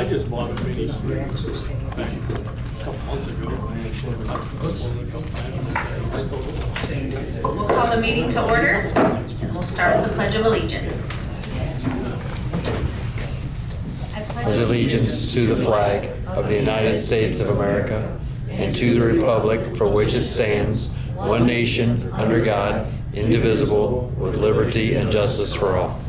just bought a mini a couple months ago. We'll call the meeting to order, and we'll start with the Pledge of Allegiance. I Pledge allegiance to the flag of the United States of America and to the republic for which it stands, one nation, under God, indivisible, with liberty and justice for all.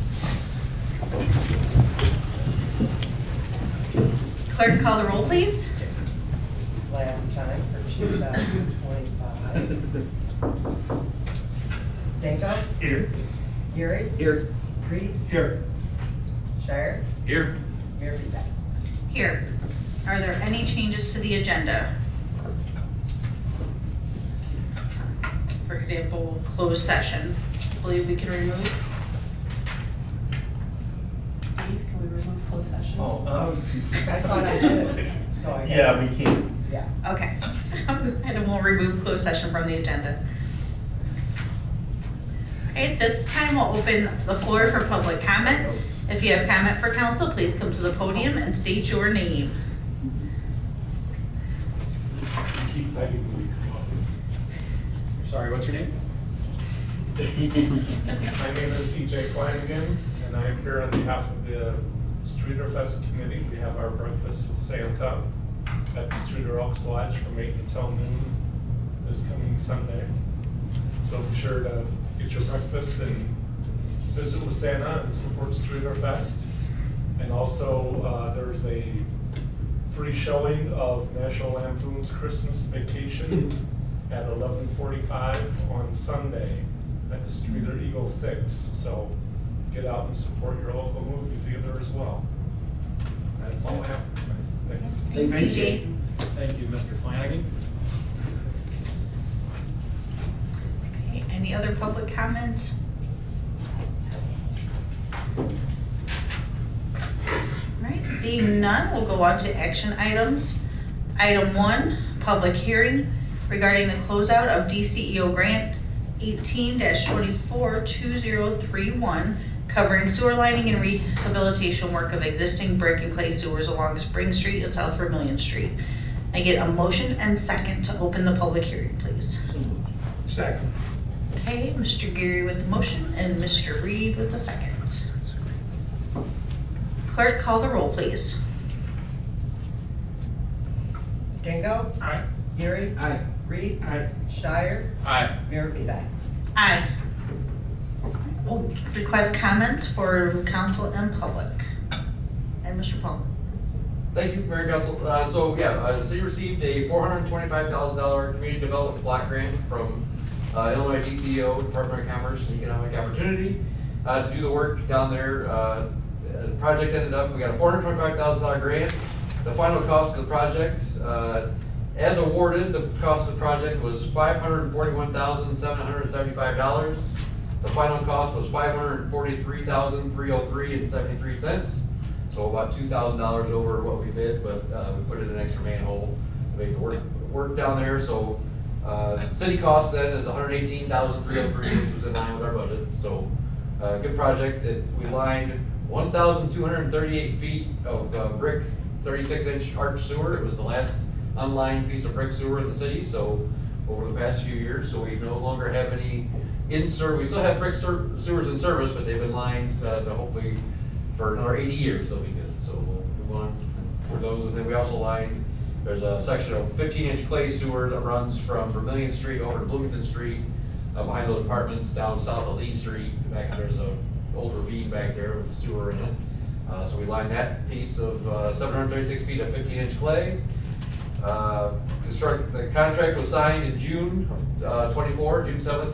Clerk, call the roll, please. Last time for 2025. Danko? Here. Gary? Here. Reed? Here. Shire? Here. Mayor Beebeck? Here. Are there any changes to the agenda? For example, closed session. Believe we can remove? Steve, can we remove closed session? Excuse me. I thought I did, so I guess. Yeah, we can. Yeah. Okay. And we'll remove closed session from the agenda. Okay, this time we'll open the floor for public comment. If you have comment for council, please come to the podium and state your name. Keep begging me to come up. Sorry, what's your name? My name is EJ Flanagan, and I am here on behalf of the Streator Fest committee. We have our breakfast with Santa at the Streator Elks Lodge from 8 until noon this coming Sunday. So be sure to get your breakfast and visit with Santa and support Streator Fest. And also, there's a free showing of National Lampoon's Christmas Vacation at 11:45 on Sunday at the Streator Eagle 6. So get out and support your local movie theater as well. That's all I have. Thanks. Thanks, EJ. Thank you, Mr. Flanagan. Okay, any other public comment? All right, seeing none, we'll go on to action items. Item 1, public hearing regarding the closeout of DCEO grant 18-242031, covering sewer lining and rehabilitation work of existing brick and clay sewers along Spring Street and South Vermillion Street. I get a motion and second to open the public hearing, please. Second. Okay, Mr. Geary with the motion and Mr. Reed with the second. Clerk, call the roll, please. Danko? Aye. Gary? Aye. Reed? Aye. Shire? Aye. Mayor Beebeck? Aye. We'll request comments for council and public. And Mr. Palmer. Thank you, Mayor and Council. The city received a $425,000 community development block grant from Illinois DCO, Department of Commerce and Economic Opportunity, to do the work down there. The project ended up, we got a $425,000 grant. The final cost of the project, as awarded, the cost of the project was $541,775. The final cost was $543,303.73. So about $2,000 over what we bid, but we put in an extra manhole to make the work down there. So city cost then is $118,303, which was in line with our budget. So good project. We lined 1,238 feet of brick 36-inch arch sewer. It was the last unlined piece of brick sewer in the city. So over the past few years, so we no longer have any in-service. We still have brick sewers in service, but they've been lined to hopefully for another 80 years they'll be good. So we'll move on for those. And then we also lined, there's a section of 15-inch clay sewer that runs from Vermillion Street over to Bloomington Street, behind those apartments down south of Lee Street. Back there's a old ravine back there with the sewer in it. So we lined that piece of 736 feet of 15-inch clay. The contract was signed in June 7th of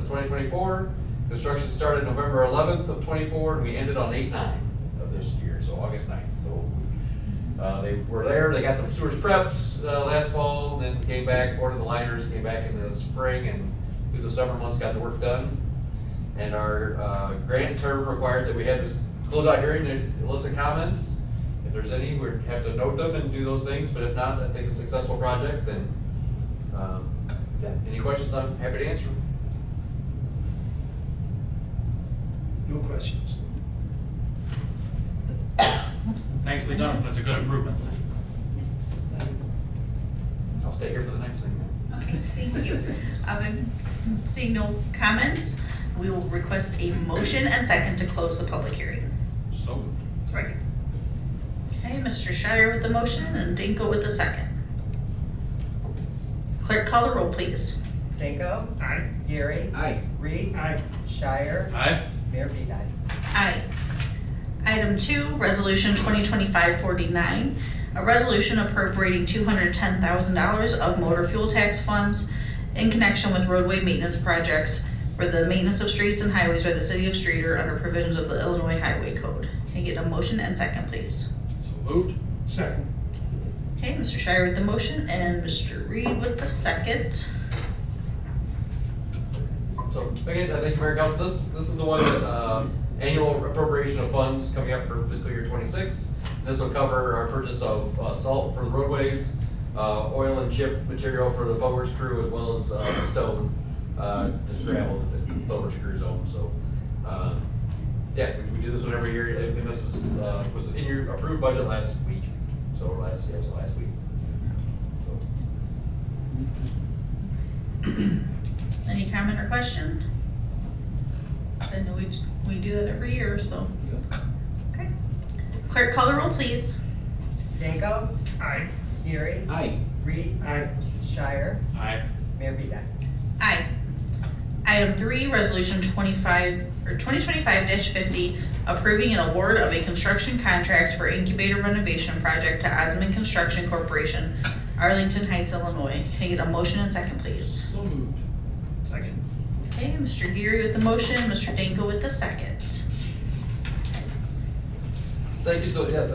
2024. Construction started November 11th of 24, and we ended on 8/9 of this year, so August 9th. So they were there, they got the sewers prepped last fall, then came back, ordered the liners, came back in the spring, and through the summer months got the work done. And our grant term required that we had this closeout hearing to elicit comments. If there's any, we'd have to note them and do those things, but if not, I think it's a successful project. And any questions, I'm happy to answer them. No questions. Nicely done. That's a good improvement. stay here for the next thing. Okay, thank you. Seeing no comments, we will request a motion and second to close the public hearing. So. Second. Okay, Mr. Shire with the motion and Danko with the second. Clerk, call the roll, please. Danko, Aye. Gary. Aye. Reed. Aye. Shire. Aye. Mayor Beeline. Aye. Item 2, Resolution 2025-49, a resolution appropriating $210,000 of motor fuel tax funds in connection with roadway maintenance projects for the maintenance of streets and highways by the city of Streator under provisions of the Illinois Highway Code. Can I get a motion and second, please? So moved. Second. Okay, Mr. Shire with the motion and Mr. Reed with the second. So, again, thank you, Mayor Council. This is the one that, annual appropriation of funds coming up for fiscal year 26. This will cover our purchase of salt for the roadways, oil and chip material for the public works crew, as well as stone, just gravel that the public works crews own. So, yeah, we do this one every year. And this is, was in your approved budget last week. So last week. So. Any comment or question? I know we do that every year, so. Okay. Clerk, call the roll, please. Danko, Aye. Gary. Aye. Reed. Aye. Shire. Aye. Mayor Beeline. Aye. Item 3, Resolution 2025-50, approving an award of a construction contract for incubator renovation project to Osmond Construction Corporation, Arlington Heights, Illinois. Can I get a motion and second, please? So moved. Second. Okay, Mr. Geary with the motion, Mr. Danko with the second. Thank you. So, yeah,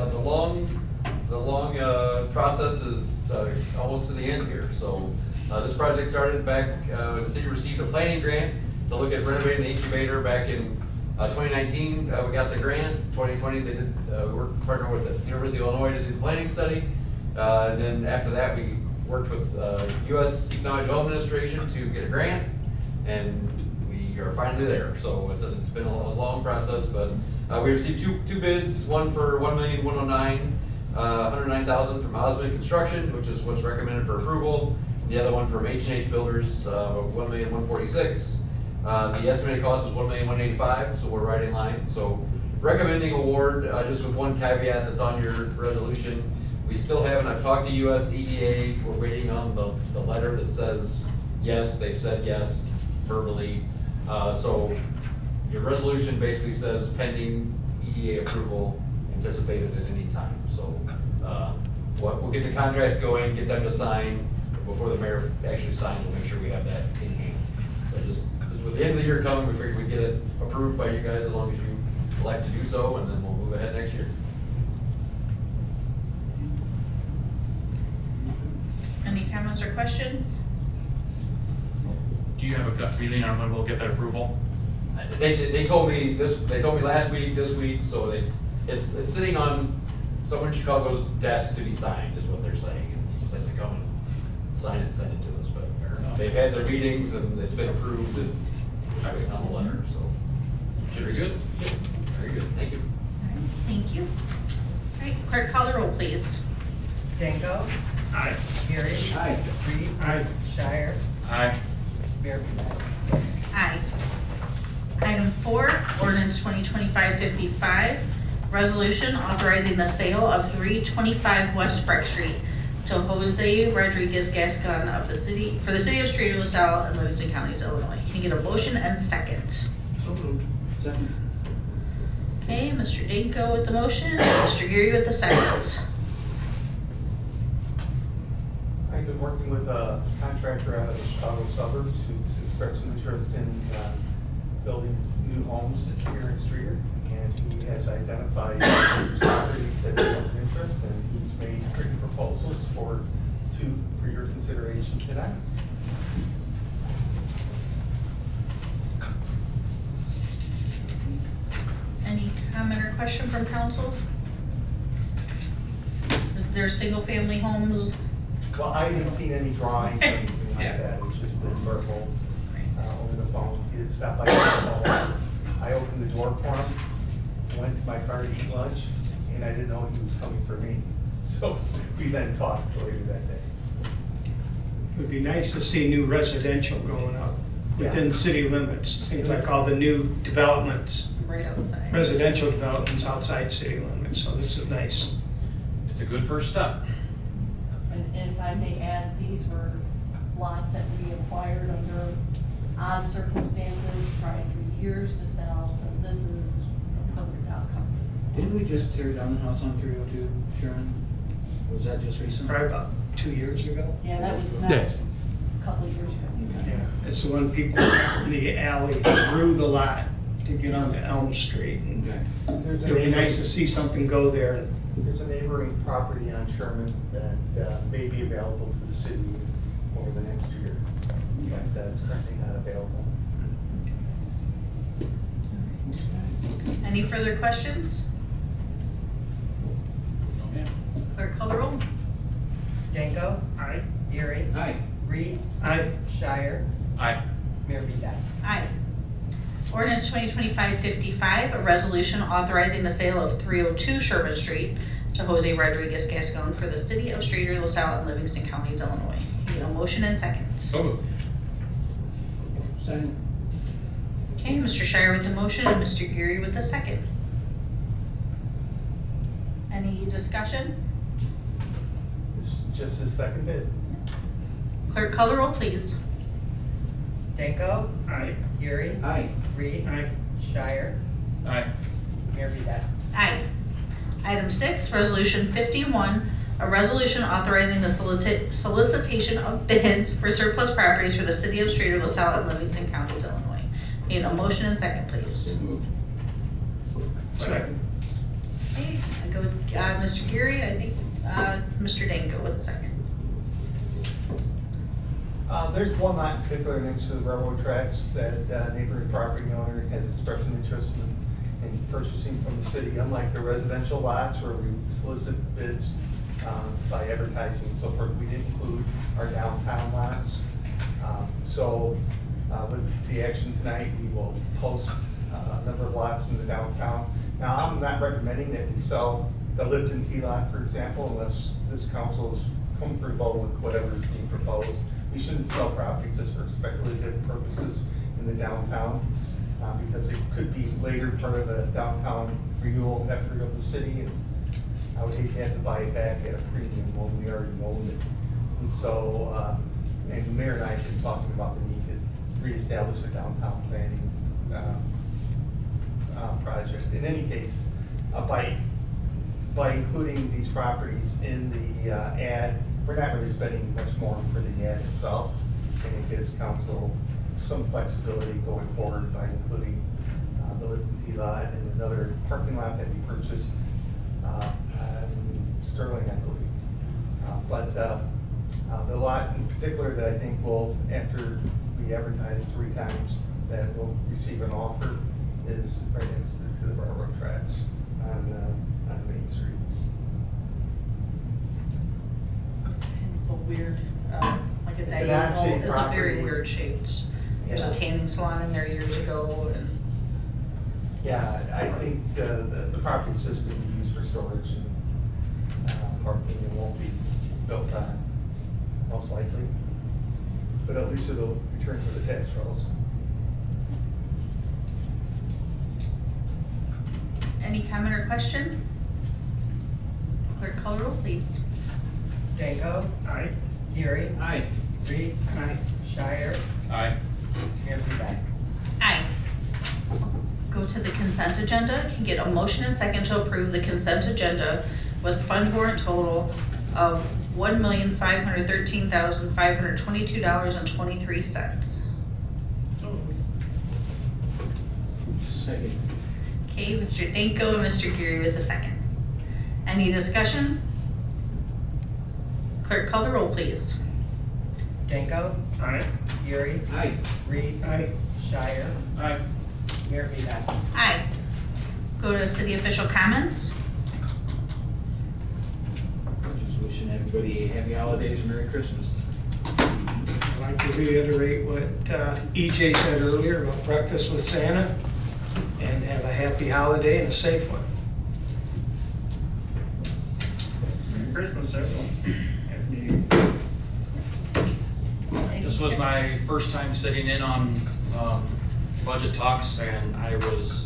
the long process is almost to the end here. So, this project started back, the city received a planning grant to look at renovating the incubator back in 2019. We got the grant. 2020, they did, we worked partner with the University of Illinois to do the planning study. And then after that, we worked with U.S. Economic Development Administration to get a grant, and we are finally there. So it's been a long process, but we received two bids, one for $1,109,000 from Osmond Construction, which is what's recommended for approval. The other one from H&H Builders, $1,146,000. The estimated cost is $1,185,000, so we're right in line. So recommending award, just with one caveat that's on your resolution. We still haven't, I've talked to US EDA, we're waiting on the letter that says yes, they've said yes verbally. So your resolution basically says pending EDA approval, anticipated at any time. So we'll get the contracts going, get them to sign. Before the mayor actually signs, we'll make sure we have that in hand. But just with the end of the year coming, we figured we'd get it approved by you guys as long as you elect to do so, and then we'll move ahead next year. Any comments or questions? Do you have a gut feeling on when we'll get that approval? They told me last week, this week, so it's sitting on someone in Chicago's desk to be signed, is what they're saying. And he just has to come and sign it and send it to us, but they've had their meetings and it's been approved and we're waiting on the letter, so. Should be good. Very good, thank you. All right, thank you. All right, clerk, call the roll, please. Danko, Aye. Gary. Aye. Reed. Aye. Shire. Aye. Mayor Beeline. Aye. Item 4, ordinance 2025-55, resolution authorizing the sale of 325 West Breck Street to Jose Rodriguez Gascon of the city, for the city of Streator, LaSalle, and Livingston Counties, Illinois. Can you get a motion and second? So moved. Second. Okay, Mr. Danko with the motion, Mr. Geary with the second. I've been working with a contractor out of the Chicago suburbs who's expressed some interest in building new homes here in Streator. And he has identified properties that he has an interest in. He's made written proposals for your consideration tonight. Any comment or question from council? Is there single-family homes? Well, I haven't seen any drawings or anything Yeah. like that. It's just been verbal over the phone. He did stop by the phone. I opened the door for him, went to my car to eat lunch, and I didn't know he was coming for me. So we then talked later that day. Would be nice to see new residential going up within city limits. Seems like all the new developments, Right outside. residential developments outside city limits, so this is nice. It's a good first step. And if I may add, these were lots that we acquired under odd circumstances, tried for years to sell, so this is a perfect outcome. Didn't we just tear down the house on 302, Sharon? Was that just recent? Probably about 2 years ago. Yeah, that was not a couple of years ago. Yeah, it's the one people in the alley through the lot to get onto Elm Street. And Okay. There's a it'd be neighboring- nice to see something go there. There's a neighboring property on Sherman that may be available to the city over the next year. But that's currently not available. Any further questions? No, ma'am. Clerk call the roll. Danko, Aye. Gary, Aye. Reed, Aye. Shire, Aye. Mayor Vidal. Aye. Ordinance 2025-55, a resolution authorizing the sale of 302 Sherman Street to Jose Rodriguez Gascon for the city of Streator, LaSalle, and Livingston Counties, Illinois. Need a motion and second. So moved. Second. Okay, Mr. Shire with the motion and Mr. Geary with the second. Any discussion? It's just a second bid. Clerk call the roll, please. Danko, Aye. Gary, Aye. Reed, Aye. Shire, Aye. Mayor Vidal. Aye. Item 6, Resolution 51, a resolution authorizing the solicitation of bids for surplus properties for the city of Streator, LaSalle, and Livingston Counties, Illinois. Need a motion and second, please. So moved. Second. Okay, I go with Mr. Geary, I think Mr. Danko with a second. There's one lot in particular next to the railroad tracks that neighboring property owner has expressed an interest in purchasing from the city, unlike the residential lots where we solicit bids by advertising and so forth. We didn't include our downtown lots. So with the action tonight, we will post a number of lots in the downtown. Now, I'm not recommending that we sell the Lipton T lot, for example, unless this council is comfortable with whatever is being proposed. We shouldn't sell property just for speculative purposes in the downtown, because it could be later part of a downtown renewal effort of the city, and I would hate to have to buy it back at a premium when we already owned it. And so, and the mayor and I have been talking about the need to reestablish a downtown planning project. In any case, by including these properties in the ad, we're not really spending much more for the ad itself, and it gives council some flexibility going forward by including the Lipton T lot and another parking lot that we purchased in Sterling, I believe. But the lot in particular that I think will, after we advertise 3 times, that will receive an offer is right next to the railroad tracks on Main Street. It's kind of a weird, like a It's an diagonal, odd-shaped it's a very property. weird shaped. There's a Yeah. tanning salon in there years ago, and Yeah, I think the property's just gonna be used for storage and parking, and won't be built on, most likely. But at least it'll return to the tax rolls. any comment or question? Clerk call the roll, please. Danko, Aye. Gary, Aye. Reed, Aye. Shire, Aye. Mayor Vidal. Aye. Go to the consent agenda. Can get a motion and second to approve the consent agenda with fund warrant total of $1,513,522.23. So moved. Second. Okay, Mr. Danko and Mr. Geary with a second. Any discussion? Clerk, call the roll, please. Danko, Aye. Gary, Aye. Reed, Aye. Shire, Aye. Mayor Vidal. Aye. Go to city official comments. Just wishing everybody happy holidays and Merry Christmas. I'd like to reiterate what EJ said earlier about breakfast with Santa, and have a happy holiday and a safe one. Merry Christmas, everyone. Happy New Year. was my first time sitting in on budget talks, and I was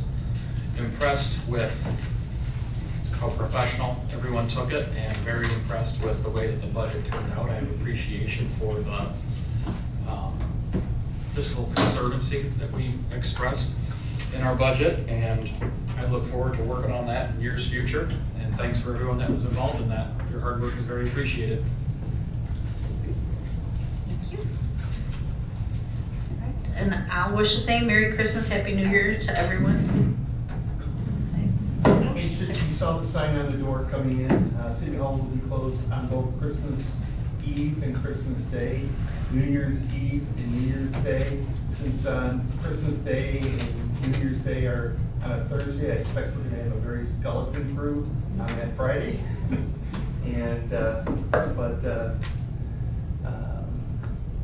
impressed with how professional everyone took it, and very impressed with the way that the budget turned out. I have appreciation for the fiscal conservancy that we expressed in our budget, and I look forward to working on that in years future. And thanks for everyone that was involved in that. Your hard work is very appreciated. Thank you. All right, and I'll wish the same Merry Christmas, Happy New Year to everyone. Hey, you saw the sign on the door coming in. City Hall will be closed on both Christmas Eve and Christmas Day, New Year's Eve and New Year's Day. Since Christmas Day and New Year's Day are on a Thursday, I expect we're gonna have a very skeleton crew on that Friday. And,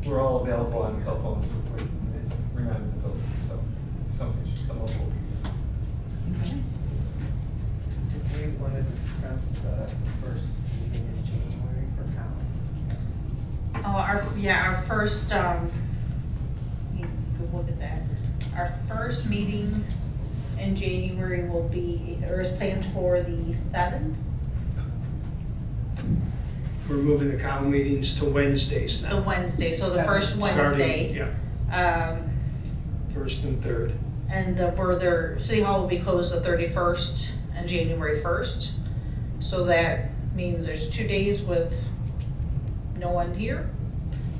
we're all available on cell phones if we're not in the building, so if something should come up, we'll be there. Do we want to discuss the first meeting in January for Colin? Our first, you can look at that. Our first meeting in January will be, or is planned for the 7th. We're moving the cow meetings to Wednesdays now. The Wednesday, so the first Starting- Wednesday. Yeah, first and third. And City Hall will be closed the 31st and January 1st. So that means there's 2 days with no one here.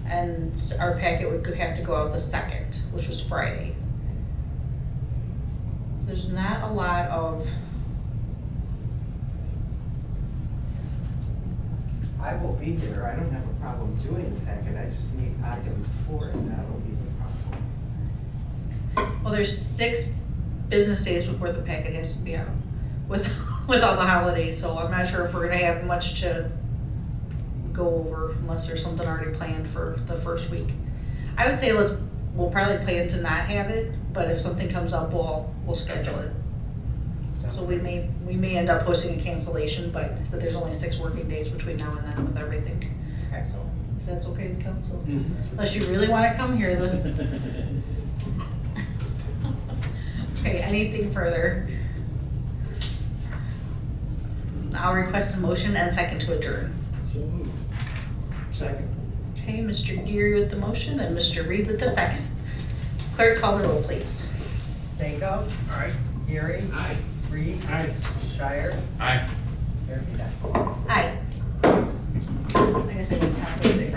And our packet would have to go out the 2nd, which was Friday. So there's not a lot of, I will be here. I don't have a problem doing the packet. I just need items for it. That'll be the problem. well, there's 6 business days before the packet has to be out with, with all the holidays. So I'm not sure if we're gonna have much to go over unless there's something already planned for the first week. I would say we'll probably plan to not have it, but if something comes up, we'll schedule it. So we may end up posting a cancellation, but so there's only 6 working days between now and then with everything. Okay. So if that's okay with council, Mhm. unless you really wanna come here, then. Okay, anything further? I'll request a motion and a second to adjourn. So moved. Second. Okay, Mr. Geary with the motion and Mr. Reed with the second. Clerk, call the roll, please. Danko? Aye. Gary? Aye. Reed? Aye. Shire? Aye. Mayor Vidal? Aye.